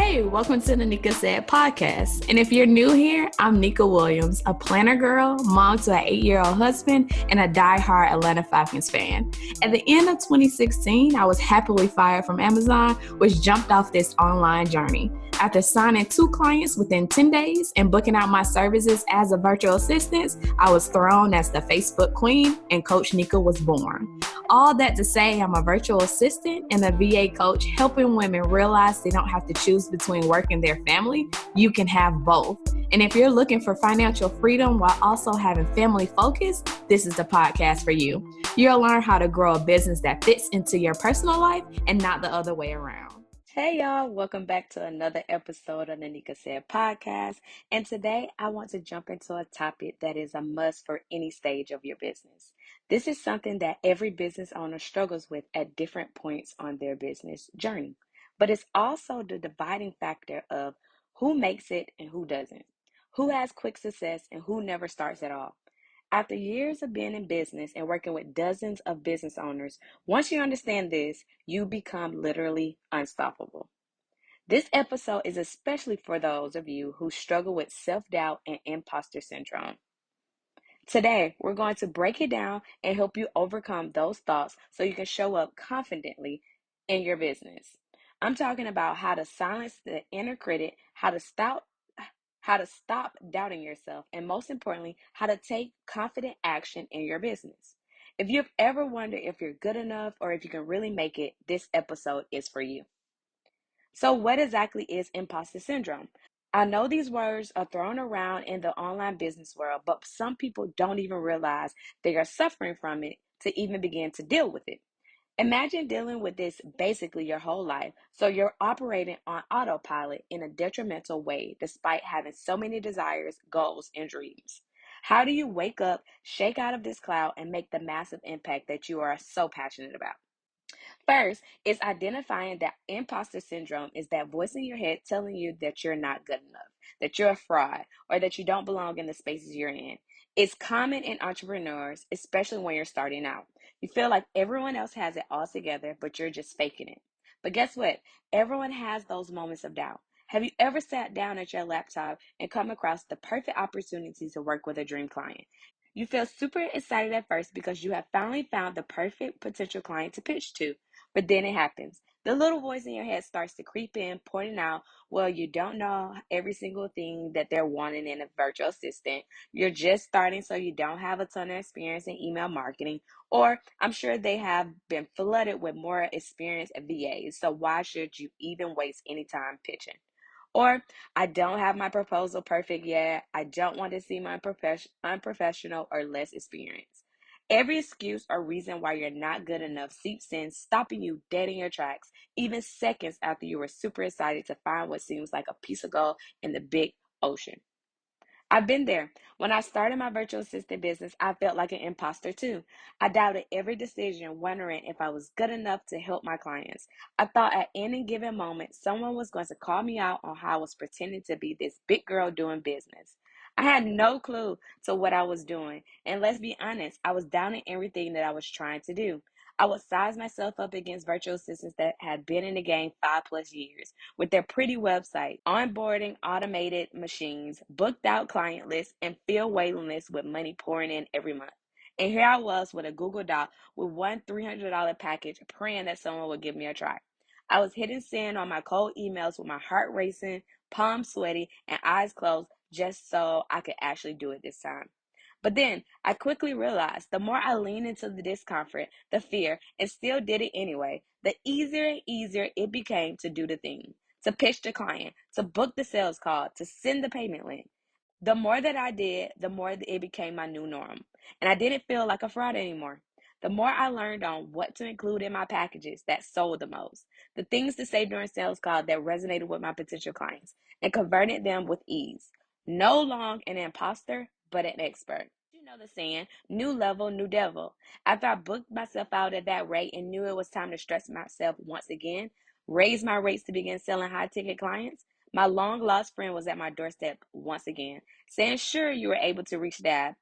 Hey, welcome to the Neka Said podcast. And if you're new here, I'm Neka Williams, a planner girl, mom to an 8-year-old husband, and a die-hard Atlanta Falcons fan. At the end of 2016, I was happily fired from Amazon, which jumped off this online journey. After signing 2 clients within 10 days and booking out my services as a virtual assistant, I was thrown as the Facebook queen and Coach Neka was born. All that to say, I'm a virtual assistant and a VA coach helping women realize they don't have to choose between work and their family. You can have both. And if you're looking for financial freedom while also having family focus, this is the podcast for you. You'll learn how to grow a business that fits into your personal life and not the other way around. Hey y'all, welcome back to another episode of the Neka Said podcast. And today I want to jump into a topic that is a must for any stage of your business. This is something that every business owner struggles with at different points on their business journey. But it's also the dividing factor of who makes it and who doesn't, who has quick success and who never starts at all. After years of being in business and working with dozens of business owners, once you understand this, you become literally unstoppable. This episode is especially for those of you who struggle with self-doubt and imposter syndrome. Today, we're going to break it down and help you overcome those thoughts so you can show up confidently in your business. I'm talking about how to silence the inner critic, how to stop doubting yourself, and most importantly, how to take confident action in your business. If you've ever wondered if you're good enough or if you can really make it, this episode is for you. So, what exactly is imposter syndrome? I know these words are thrown around in the online business world, but some people don't even realize they are suffering from it to even begin to deal with it. Imagine dealing with this basically your whole life, so you're operating on autopilot in a detrimental way despite having so many desires, goals, and dreams. How do you wake up, shake out of this cloud, and make the massive impact that you are so passionate about? First, is identifying that imposter syndrome is that voice in your head telling you that you're not good enough, that you're a fraud, or that you don't belong in the spaces you're in. It's common in entrepreneurs, especially when you're starting out. You feel like everyone else has it all together, but you're just faking it. But guess what? Everyone has those moments of doubt. Have you ever sat down at your laptop and come across the perfect opportunity to work with a dream client? You feel super excited at first because you have finally found the perfect potential client to pitch to. But then it happens. The little voice in your head starts to creep in, pointing out, well, you don't know every single thing that they're wanting in a virtual assistant. You're just starting, so you don't have a ton of experience in email marketing. Or I'm sure they have been flooded with more experienced VAs. So why should you even waste any time pitching? Or I don't have my proposal perfect yet. I don't want to seem unprofessional or less experienced. Every excuse or reason why you're not good enough seeps in, stopping you dead in your tracks, even seconds after you were super excited to find what seems like a piece of gold in the big ocean. I've been there. When I started my virtual assistant business, I felt like an imposter too. I doubted every decision, wondering if I was good enough to help my clients. I thought at any given moment, someone was going to call me out on how I was pretending to be this big girl doing business. I had no clue to what I was doing. And let's be honest, I was doubting everything that I was trying to do. I would size myself up against virtual assistants that had been in the game 5+ years with their pretty website, onboarding automated machines, booked out client lists, and filled waiting lists with money pouring in every month. And here I was with a Google Doc with one $300 package, praying that someone would give me a try. I was hitting send on my cold emails with my heart racing, palms sweaty, and eyes closed just so I could actually do it this time. But then I quickly realized the more I leaned into the discomfort, the fear, and still did it anyway, the easier and easier it became to do the thing, to pitch the client, to book the sales call, to send the payment link. The more that I did, the more it became my new norm. And I didn't feel like a fraud anymore. The more I learned on what to include in my packages that sold the most, the things to say during sales call that resonated with my potential clients, and converted them with ease. No longer an imposter, but an expert. You know the saying, new level, new devil. After I booked myself out at that rate and knew it was time to stress myself once again, raise my rates to begin selling high ticket clients, my long lost friend was at my doorstep once again, saying, sure, you were able to reach that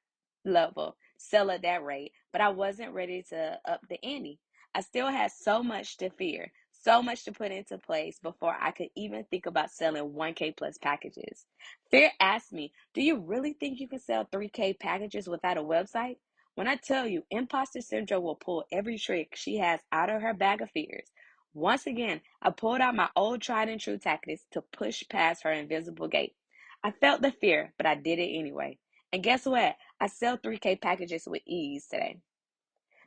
level, sell at that rate, but I wasn't ready to up the ante. I still had so much to fear, So much to put into place before I could even think about selling 1K plus packages. Fear asked me, do you really think you can sell 3K packages without a website? When I tell you, imposter syndrome will pull every trick she has out of her bag of fears. Once again, I pulled out my old tried and true tactics to push past her invisible gate. I felt the fear, but I did it anyway. And guess what? I sell 3K packages with ease today.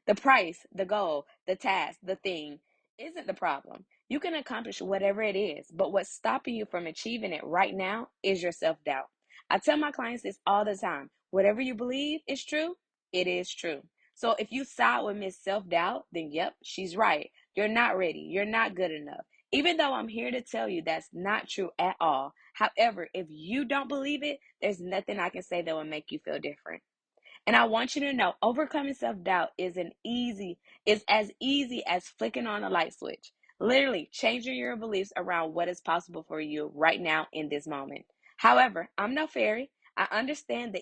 The price, the goal, the task, the thing isn't the problem. You can accomplish whatever it is, but what's stopping you from achieving it right now is your self doubt. I tell my clients this all the time: whatever you believe is true, it is true. So if you side with Miss Self Doubt, then yep, she's right. You're not ready. You're not good enough. Even though I'm here to tell you that's not true at all. However, if you don't believe it, there's nothing I can say that will make you feel different. And I want you to know, overcoming self-doubt is as easy as flicking on a light switch. Literally changing your beliefs around what is possible for you right now in this moment. However, I'm no fairy. I understand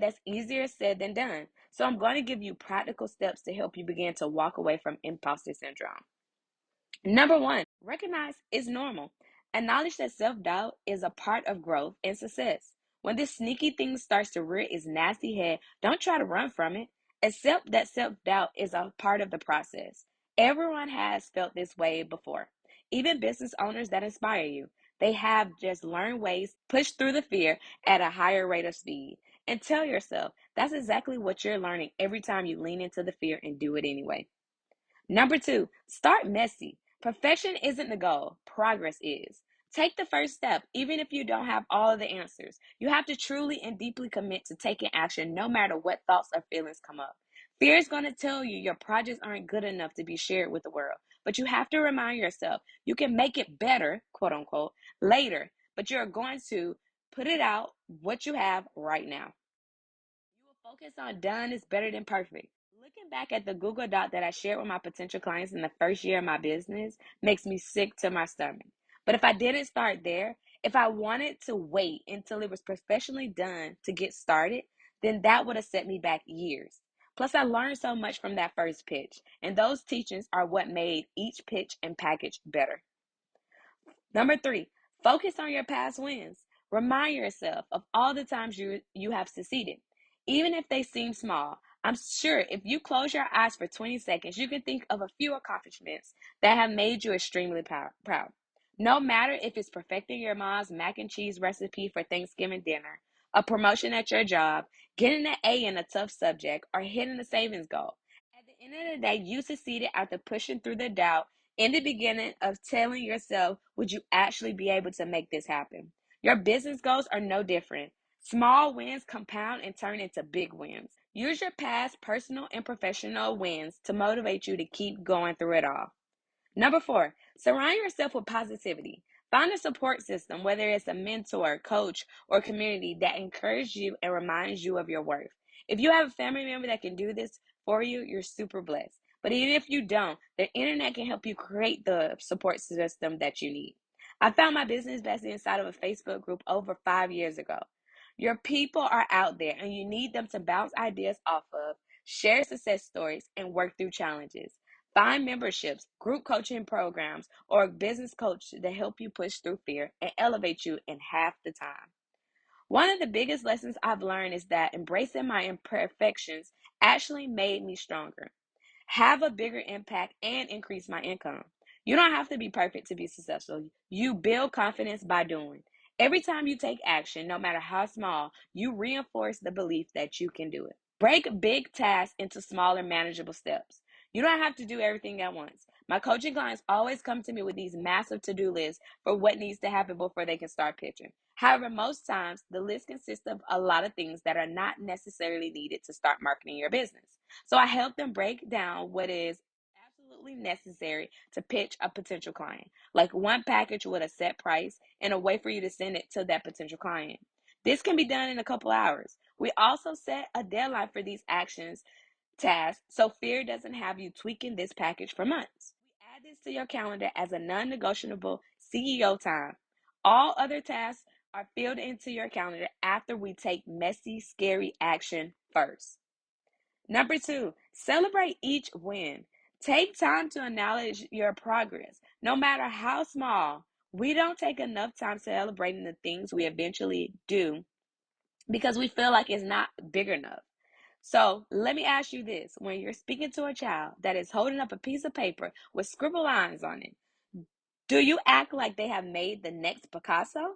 that's easier said than done. So I'm going to give you practical steps to help you begin to walk away from imposter syndrome. Number one, recognize it's normal. Acknowledge that self doubt is a part of growth and success. When this sneaky thing starts to rear its nasty head, don't try to run from it. Accept that self doubt is a part of the process. Everyone has felt this way before. Even business owners that inspire you. They have just learned ways to push through the fear at a higher rate of speed. And tell yourself that's exactly what you're learning every time you lean into the fear and do it anyway. Number two, start messy. Perfection isn't the goal, progress is. Take the first step, even if you don't have all of the answers. You have to truly and deeply commit to taking action no matter what thoughts or feelings come up. Fear is going to tell you your projects aren't good enough to be shared with the world, but you have to remind yourself you can make it better, quote unquote, later, but you're going to put it out what you have right now. You will focus on done is better than perfect. Looking back at the Google Doc that I shared with my potential clients in the first year of my business makes me sick to my stomach. But if I didn't start there, if I wanted to wait until it was professionally done to get started, then that would have set me back years. Plus, I learned so much from that first pitch, and those teachings are what made each pitch and package better. Number three, focus on your past wins. Remind yourself of all the times you have succeeded, even if they seem small. I'm sure if you close your eyes for 20 seconds, you can think of a few accomplishments that have made you extremely proud. No matter if it's perfecting your mom's mac and cheese recipe for Thanksgiving dinner, a promotion at your job, getting an A in a tough subject, or hitting a savings goal. At the end of the day, you succeeded after pushing through the doubt in the beginning of telling yourself, would you actually be able to make this happen? Your business goals are no different. Small wins compound and turn into big wins. Use your past personal and professional wins to motivate you to keep going through it all. Number four, surround yourself with positivity. Find a support system, whether it's a mentor, coach, or community that encourages you and reminds you of your worth. If you have a family member that can do this for you, you're super blessed. But even if you don't, the internet can help you create the support system that you need. I found my business bestie inside of a Facebook group over 5 years ago. Your people are out there and you need them to bounce ideas off of, share success stories, and work through challenges. Find memberships, group coaching programs, or a business coach to help you push through fear and elevate you in half the time. One of the biggest lessons I've learned is that embracing my imperfections actually made me stronger, have a bigger impact, and increase my income. You don't have to be perfect to be successful. You build confidence by doing. Every time you take action, no matter how small, you reinforce the belief that you can do it. Break big tasks into smaller, manageable steps. You don't have to do everything at once. My coaching clients always come to me with these massive to-do lists for what needs to happen before they can start pitching. However, most times the list consists of a lot of things that are not necessarily needed to start marketing your business. So I help them break down what is absolutely necessary to pitch a potential client, like one package with a set price and a way for you to send it to that potential client. This can be done in a couple hours. We also set a deadline for these actions tasks so fear doesn't have you tweaking this package for months. We add this to your calendar as a non-negotiable CEO time. All other tasks are filled into your calendar after we take messy, scary action first. Number two, celebrate each win. Take time to acknowledge your progress, no matter how small. We don't take enough time celebrating the things we eventually do because we feel like it's not big enough. So let me ask you this. When you're speaking to a child that is holding up a piece of paper with scribble lines on it, do you act like they have made the next Picasso?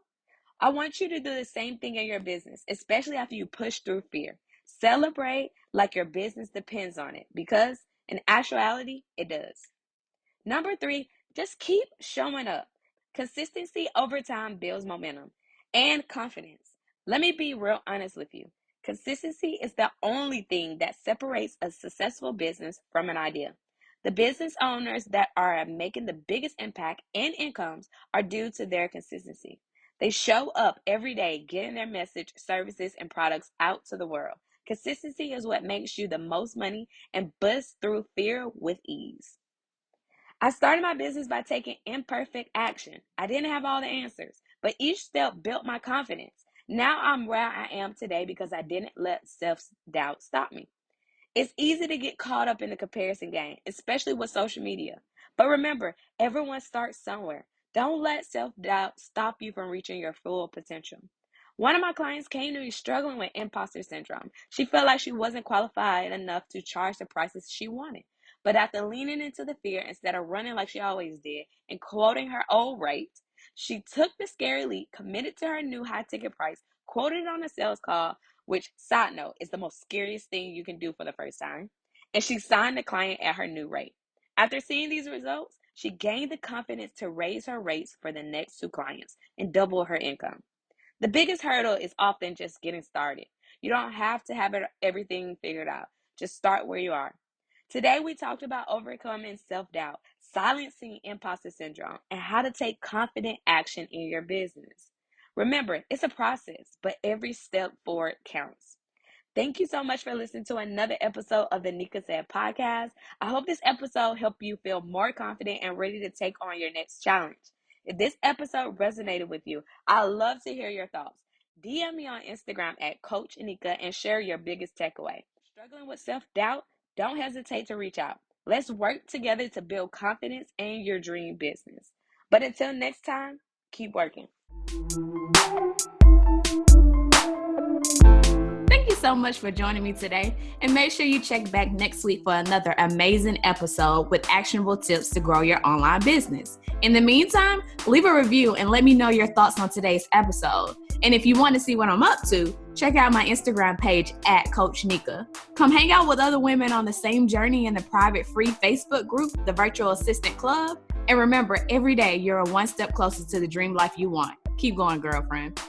I want you to do the same thing in your business, especially after you push through fear. Celebrate like your business depends on it because in actuality, it does. Number three, just keep showing up. Consistency over time builds momentum and confidence. Let me be real honest with you. Consistency is the only thing that separates a successful business from an idea. The business owners that are making the biggest impact and incomes are due to their consistency. They show up every day getting their message, services, and products out to the world. Consistency is what makes you the most money and bust through fear with ease. I started my business by taking imperfect action. I didn't have all the answers, but each step built my confidence. Now I'm where I am today because I didn't let self doubt stop me. It's easy to get caught up in the comparison game, especially with social media. But remember, everyone starts somewhere. Don't let self doubt stop you from reaching your full potential. One of my clients came to me struggling with imposter syndrome. She felt like she wasn't qualified enough to charge the prices she wanted. But after leaning into the fear instead of running like she always did and quoting her old rate, she took the scary leap, committed to her new high ticket price, quoted it on a sales call, which, side note, is the most scariest thing you can do for the first time. And she signed the client at her new rate. After seeing these results, she gained the confidence to raise her rates for the next two clients and double her income. The biggest hurdle is often just getting started. You don't have to have everything figured out. Just start where you are. Today, we talked about overcoming self doubt, silencing imposter syndrome, and how to take confident action in your business. Remember, it's a process, but every step forward counts. Thank you so much for listening to another episode of the Neka Said podcast. I hope this episode helped you feel more confident and ready to take on your next challenge. If this episode resonated with you, I'd love to hear your thoughts. DM me on Instagram at Coach Neka and share your biggest takeaway. Struggling with self-doubt? Don't hesitate to reach out. Let's work together to build confidence in your dream business. But until next time, keep working. Thank you so much for joining me today, and make sure you check back next week for another amazing episode with actionable tips to grow your online business. In the meantime, leave a review and let me know your thoughts on today's episode. And if you want to see what I'm up to, check out my Instagram page at Coach Neka. Come hang out with other women on the same journey in the private free Facebook group, the Virtual Assistant Club. And remember, every day you're one step closer to the dream life you want. Keep going, girlfriend.